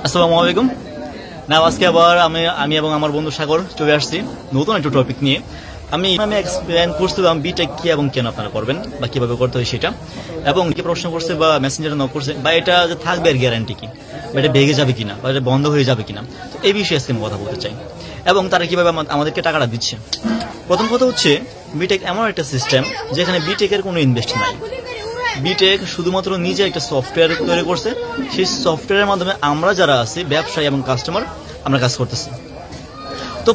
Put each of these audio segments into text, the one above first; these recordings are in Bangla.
আসসালামু আলাইকুম। না আজকে আবার আমি এবং আমার বন্ধু সাগর চলে আসছি নতুন একটা টপিক নিয়ে। আমি এক্সপ্লেন করছিলাম বিটেক কি এবং কেন আপনারা করবেন বা কিভাবে করতে হয় সেটা, এবং কি প্রশ্ন করছে বা মেসেঞ্জারে নক করছে বা এটা যে থাকবে আর গ্যারান্টি কি, বা এটা ভেঙে যাবে কিনা বা এটা বন্ধ হয়ে যাবে কিনা, তো এই বিষয়ে আজকে আমি কথা বলতে চাই এবং তারা কিভাবে আমাদেরকে টাকাটা দিচ্ছে। প্রথম কথা হচ্ছে বিটেক এমন একটা সিস্টেম যেখানে বিটেকের কোনো ইনভেস্ট নাই। বিটেক শুধুমাত্র নিজে একটা সফটওয়্যার তৈরি করছে, সেই সফটওয়্যারের মাধ্যমে আমরা যারা আছি ব্যবসায়ী এবং কাস্টমার আমরা কাজ করতেছি। তো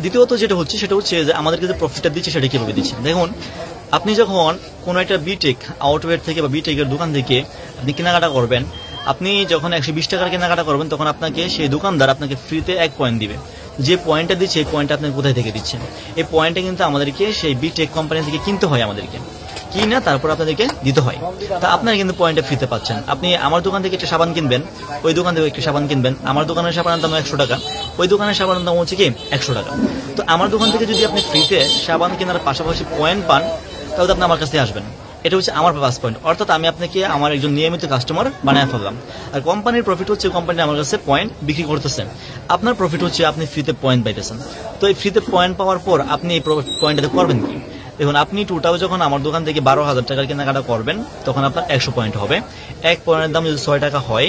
দ্বিতীয়ত যেটা হচ্ছে সেটা হচ্ছে যে আমাদেরকে যে প্রফিটটা দিচ্ছে সেটা কিভাবে দিচ্ছে। দেখুন, আপনি যখন কোনো একটা বিটেক আউটওয়ের থেকে বা বিটেকের দোকান থেকে আপনি কেনাকাটা করবেন, আপনি যখন 120 টাকার কেনাকাটা করবেন তখন আপনাকে সেই দোকানদার আপনাকে ফ্রিতে 1 পয়েন্ট দিবে। যে পয়েন্টটা দিচ্ছে এই পয়েন্টটা আপনাকে কোথায় থেকে দিচ্ছে? এই পয়েন্টটা কিন্তু আমাদেরকে সেই বিটেক কোম্পানি থেকে কিনতে হয়, আমাদেরকে কিনা তারপর আপনাদেরকে দিতে হয়। তা আপনারা কিন্তু পয়েন্টটা ফ্রিতে পাচ্ছেন। আপনি আমার দোকান থেকে একটা সাবান কিনবেন, ওই দোকান থেকে একটা সাবান কিনবেন, আমার দোকানের সাবানের দাম 100 টাকা, ওই দোকানের সাবানের দাম হচ্ছে কি 100 টাকা। তো আমার দোকান থেকে যদি আপনি ফ্রিতে সাবান কেনার পাশাপাশি পয়েন্ট পান তাহলে আপনি আমার কাছে আসবেন। এটা হচ্ছে আমার প্লাস পয়েন্ট, অর্থাৎ আমি আপনাকে আমার একজন নিয়মিত কাস্টমার বানায় ফেললাম। আর কোম্পানির প্রফিট হচ্ছে কোম্পানি আমার কাছে পয়েন্ট বিক্রি করতেছে, আপনার প্রফিট হচ্ছে আপনি ফ্রিতে পয়েন্ট পাইতেছেন। তো এই ফ্রিতে পয়েন্ট পাওয়ার পর আপনি এই পয়েন্টটাতে করবেন কি? দেখুন, আপনি টোটাল যখন আমার দোকান থেকে 12,000 টাকার কেনাকাটা করবেন তখন আপনার 100 পয়েন্ট হবে। 1 পয়েন্টের দাম যদি 6 টাকা হয়,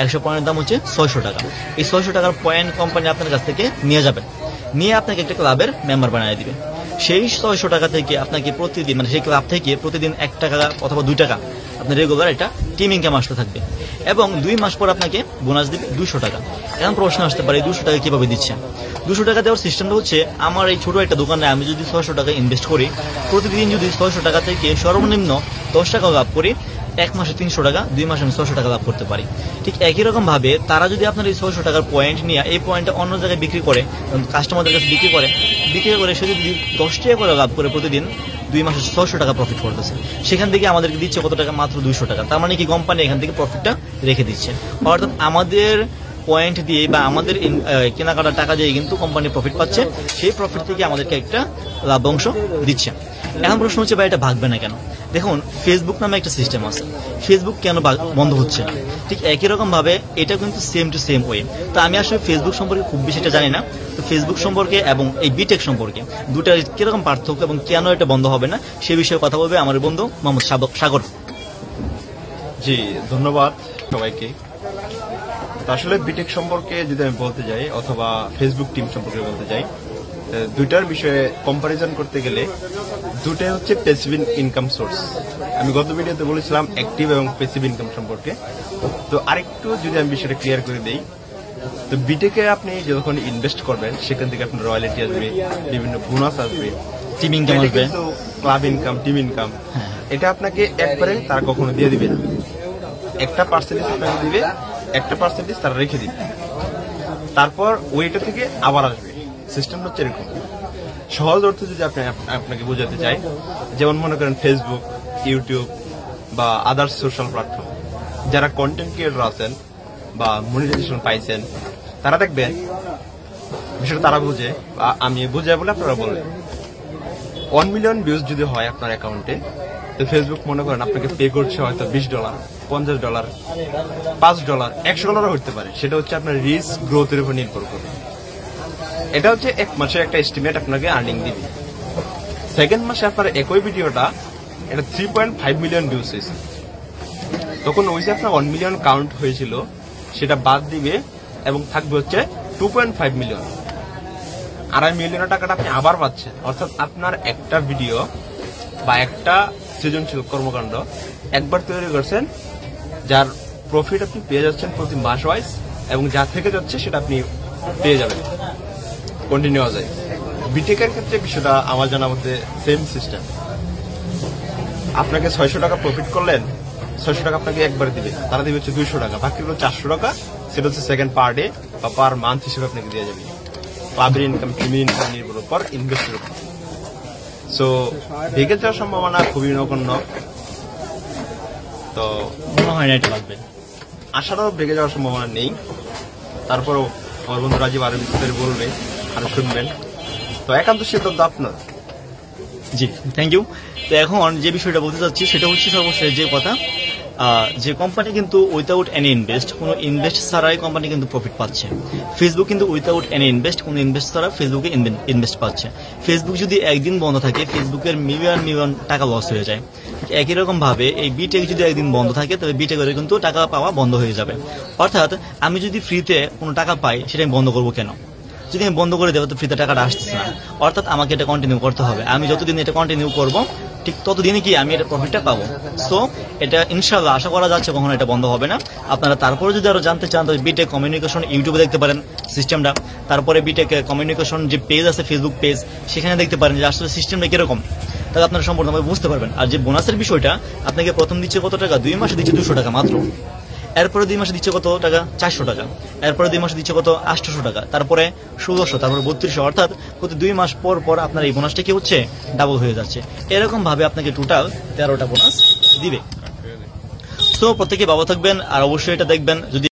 100 পয়েন্টের দাম হচ্ছে 600 টাকা। এই 600 টাকার পয়েন্ট কোম্পানি আপনার কাছ থেকে নিয়ে যাবেন, নিয়ে আপনাকে একটা ক্লাবের মেম্বার বানিয়ে দিবে। সেই 600 টাকা থেকে আপনাকে প্রতিদিন, মানে সেই ক্লাব থেকে প্রতিদিন 1 টাকা অথবা 2 টাকা আপনার রেগুলার একটা টিম ইনকাম আসতে থাকবে, এবং 2 মাস পর আপনাকে বোনাস দিবে 200 টাকা। এখন প্রশ্ন আসতে পারে 200 টাকা কিভাবে দিচ্ছে? 200 টাকা দেওয়ার সিস্টেমটা হচ্ছে, আমার এই ছোট একটা দোকানে আমি যদি 600 টাকা ইনভেস্ট করি, প্রতিদিন যদি 600 টাকা থেকে সর্বনিম্ন 10 টাকা লাভ করি, 1 মাসে 300 টাকা, 2 মাসে আমি 600 টাকা লাভ করতে পারি। ঠিক একই রকম ভাবে তারা যদি আপনার এই 600 টাকার পয়েন্ট নিয়ে এই পয়েন্টটা অন্য জায়গায় বিক্রি করে, কাস্টমারদের কাছে বিক্রি করে সে যদি 10 টাকা করে লাভ করে প্রতিদিন, 2 মাসে 600 টাকা প্রফিট করতেছে। সেখান থেকে আমাদেরকে দিচ্ছে কত টাকা? মাত্র 200 টাকা। তার মানে কি কোম্পানি এখান থেকে প্রফিটটা রেখে দিচ্ছে, অর্থাৎ আমাদের পয়েন্ট দিয়ে বা আমাদের কেনাকাটার টাকা দিয়ে কিন্তু কোম্পানি প্রফিট পাচ্ছে, সেই প্রফিট থেকে আমাদেরকে একটা লাভ্যাংশ দিচ্ছে। এখন প্রশ্ন হচ্ছে, ভাই এটা ভাগবে না কেন? দেখুন, ফেসবুক নামে একটা সিস্টেম আছে, ফেসবুক কেন বন্ধ হচ্ছে না? ঠিক একই রকম ভাবে এটা কিন্তু সেম টু সেম ওয়ে। তো আমি আসলে ফেসবুক সম্পর্কে খুব বেশি এটা জানি না, তো ফেসবুক সম্পর্কে এবং এই বিটেক সম্পর্কে দুটার কিরকম পার্থক্য এবং কেন এটা বন্ধ হবে না সে বিষয়ে কথা বলবে আমার বন্ধু মোহাম্মদ সাগর। জি, ধন্যবাদ সবাইকে। আসলে বিটেক সম্পর্কে যদি আমি বলতে যাই অথবা ফেসবুক টিম সম্পর্কে বলতে যাই, দুইটার বিষয়ে কম্পারিজন করতে গেলে দুটাই হচ্ছে প্যাসিভ ইনকাম সোর্স। আমি গত ভিডিওতে বলেছিলাম অ্যাক্টিভ এবং প্যাসিভ ইনকাম সম্পর্কে। তো আরেকটু যদি আমি বিষয়টা ক্লিয়ার করে দেই, তো বিটেকে আপনি যখন ইনভেস্ট করবেন সেখান থেকে আপনার রয়্যালিটি আসবে, বিভিন্ন বোনাস আসবে, টিম ইনকাম আসবে, ক্লাব ইনকাম, টিম ইনকাম। এটা আপনাকে একবারে তারা কখনো দিয়ে দিবে না। একটা পার্সেন্টেজ আপনাকে দিবে, একটা পার্সেন্টেজ তারা রেখে দিবে, তারপর ওইটা থেকে আবার আসবে। সিস্টেম হচ্ছে এরকম। সহজ অর্থে যদি আপনাকে বোঝাতে চাই, যেমন মনে করেন ফেসবুক, ইউটিউব বা আদার্স সোশ্যাল প্ল্যাটফর্ম, যারা কন্টেন্ট ক্রিয়েটর আছেন বা মনিটাইজেশন পাইছেন, তারা দেখবেন বিষয়টা তারা বুঝে, আমি বুঝাই বলে আপনারা বলবেন। 1 মিলিয়ন ভিউজ যদি হয় আপনার অ্যাকাউন্টে, তো ফেসবুক মনে করেন আপনাকে পে করছে হয়তো $20, $50, $5, $100 হতে পারে। সেটা হচ্ছে আপনার রিচ গ্রোথের উপর নির্ভর করে। এটা হচ্ছে 1 মাসের একটা এস্টিমেট আপনাকে আর্নিং দিবে। সেকেন্ড মাসে আপনার একই ভিডিওটা এটা 3.5 মিলিয়ন ভিউজ হয়েছে, তখন ওই যে আপনার 1 মিলিয়ন কাউন্ট হয়েছিল সেটা বাদ দিবে এবং থাকবে হচ্ছে 2.5 মিলিয়ন। 2.5 মিলিয়ন টাকাটা আপনি আবার পাচ্ছেন। অর্থাৎ আপনার একটা ভিডিও বা একটা সৃজনশীল কর্মকাণ্ড একবার তৈরি করছেন, যার প্রফিট আপনি পেয়ে যাচ্ছেন প্রতি মাস ওয়াইজ, এবং যা থেকে যাচ্ছে সেটা আপনি পেয়ে যাবেন কন্টিনিউয়াস। বিটেকের ক্ষেত্রে বিষয়টা আমার জানার মধ্যে সেম সিস্টেম। আপনাকে 600 টাকা প্রফিট করলেন, 600 টাকা আপনাকে একবার দিবে, তারা দিবে হচ্ছে 200 টাকা, বাকি হলো 400 টাকা। সেটা হচ্ছে সেকেন্ড পার ডে বা পার মান্থ হিসেবে আপনাকে দিয়ে যাবে। ক্লাবের ইনকাম, টিমের ইনকাম নির্ভর উপর, ইনভেস্টের উপর। সো ভেঙে যাওয়ার সম্ভাবনা খুবই নগণ্য। তো মনে হয় না এটা লাগবে, আশাটাও ভেঙে যাওয়ার সম্ভাবনা নেই। তারপরও আমার বন্ধু রাজীব আরো বিস্তারিত বলবে, আরো শুনবেন। তো একান্ত সিদ্ধান্ত আপনার। জি, থ্যাংক ইউ। তো এখন যে বিষয়টা বলতে চাচ্ছি সেটা হচ্ছে সর্বশেষ যে কথা, যে কোম্পানি কিন্তু উইথাউট এনি ইনভেস্ট, কোনো ইনভেস্ট ছাড়াই কোম্পানি কিন্তু প্রফিট পাচ্ছে। ফেসবুক কিন্তু উইথাউট এনি ইনভেস্ট, কোনো ইনভেস্ট ছাড়া ফেসবুকে ইনভেস্ট পাচ্ছে। ফেসবুক যদি একদিন বন্ধ থাকে, ফেসবুকের মিলিয়ন মিলিয়ন টাকা লস হয়ে যায়। একই রকম ভাবে এই বিটেক যদি একদিন বন্ধ থাকে, তবে বিটেকের কিন্তু টাকা পাওয়া বন্ধ হয়ে যাবে। অর্থাৎ আমি যদি ফ্রিতে কোনো টাকা পাই, সেটা আমি বন্ধ করবো কেন? যদি আমি বন্ধ করে দেবো তো ফ্রিতে টাকাটা আসতেছে না। অর্থাৎ আমাকে এটা কন্টিনিউ করতে হবে। আমি যতদিন এটা কন্টিনিউ করবো, ঠিক ততদিনই কি আমি এটা প্রফিটটা পাবো। সো এটা ইনশাআল্লাহ আশা করা যাচ্ছে কখনো এটা বন্ধ হবে না। আপনারা তারপরে যদি আরো জানতে চান, তবে বিটেক কমিউনিকেশন ইউটিউবে দেখতে পারেন সিস্টেমটা। তারপরে বিটেক কমিউনিকেশন যে পেজ আছে, ফেসবুক পেজ, সেখানে দেখতে পারেন যে আসলে সিস্টেমটা কিরকম। তাহলে আপনারা সম্পূর্ণভাবে বুঝতে পারবেন। আর যে বোনাসের বিষয়টা, আপনাকে প্রথম দিচ্ছে কত টাকা? 2 মাসে দিচ্ছে 200 টাকা মাত্র। এরপরে 2 মাসে দিচ্ছে কত টাকা? 400 টাকা। এরপরে 2 মাসে দিচ্ছে কত? 800 টাকা। তারপরে 1600, তারপরে 3200। অর্থাৎ প্রতি 2 মাস পর পর আপনার এই বোনাসটা কি হচ্ছে? ডাবল হয়ে যাচ্ছে। এরকম ভাবে আপনাকে টোটাল 13টা বোনাস দিবে। সো প্রত্যেকে ভালো থাকবেন, আর অবশ্যই এটা দেখবেন। যদি